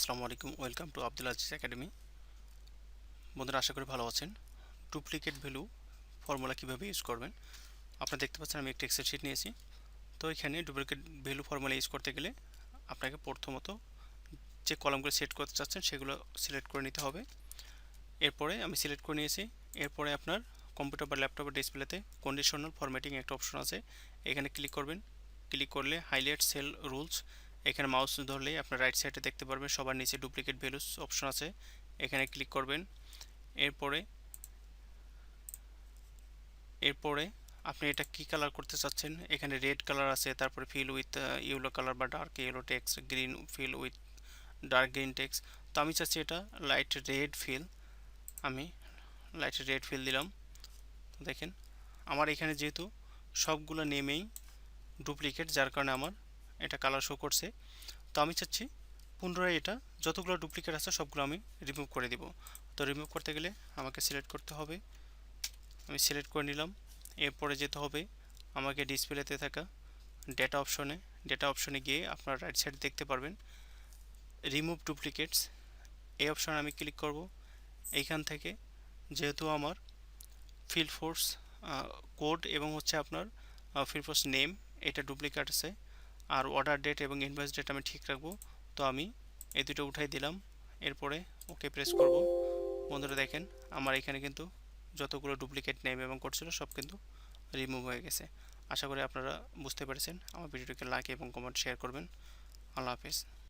আসসালামু আলাইকুম, welcome to Abdul Aziz academy. বন্ধুরা, আশা করি ভালো আছেন। ডুপ্লিকেট ভ্যালু ফর্মুলা কিভাবে ইউজ করবেন আপনারা দেখতে পাচ্ছেন। আমি একটা এক্সেল শিট নিয়েছি। তো এখানে ডুপ্লিকেট ভ্যালু ফর্মুলা ইউজ করতে গেলে আপনাকে প্রথমত যে কলামগুলো সেট করতে চাচ্ছেন সেগুলো সিলেক্ট করে নিতে হবে। এরপরে আমি সিলেক্ট করে নিয়েছি। এরপরে আপনার কম্পিউটার বা ল্যাপটপের ডিসপ্লেতে কন্ডিশনাল ফরম্যাটিং একটা অপশন আছে, এখানে ক্লিক করবেন। ক্লিক করলে হাইলাইট সেল রুলস, এখানে মাউস ধরলেই আপনার রাইট সাইডে দেখতে পারবেন সবার নিচে ডুপ্লিকেট ভ্যালুস অপশন আছে, এখানে ক্লিক করবেন। এরপরে এরপরে আপনি এটা কি কালার করতে চাচ্ছেন, এখানে রেড কালার আছে, তারপরে ফিল উইথ ইয়েলো কালার বা dark yellow text, green fill with dark green text. তো আমি চাচ্ছি এটা লাইট রেড ফিল, আমি লাইট রেড ফিল দিলাম। দেখেন আমার এখানে যেহেতু সবগুলো নেমেই ডুপ্লিকেট, যার কারণে আমার এটা কালার শো করছে। তো আমি চাচ্ছি পুনরায় এটা যতগুলো ডুপ্লিকেট আছে সবগুলো আমি রিমুভ করে দিব। তো রিমুভ করতে গেলে আমাকে সিলেক্ট করতে হবে, আমি সিলেক্ট করে নিলাম। এরপরে যেতে হবে আমাকে ডিসপ্লেতে থাকা ডেটা অপশনে। ডেটা অপশনে গিয়ে আপনার রাইট সাইড দেখতে পারবেন রিমুভ ডুপ্লিকেটস, এই অপশনে আমি ক্লিক করব। এইখান থেকে যেহেতু আমার ফিল্ড ফোর্স কোড এবং হচ্ছে আপনার ফিল্ড ফোর্স নেম এটা ডুপ্লিকেট আছে, আর অর্ডার ডেট এবং ইনভয়েস ডেট আমি ঠিক রাখবো। তো আমি এই দুটো উঠাই দিলাম। এরপরে ওকে প্রেস করব। বন্ধুরা দেখেন আমার এখানে কিন্তু যতগুলো ডুপ্লিকেট নেম এবং কোড ছিল সব কিন্তু রিমুভ হয়ে গেছে। আশা করি আপনারা বুঝতে পেরেছেন। আমার ভিডিওটিকে লাইক এবং কমেন্ট শেয়ার করবেন। আল্লাহ হাফেজ।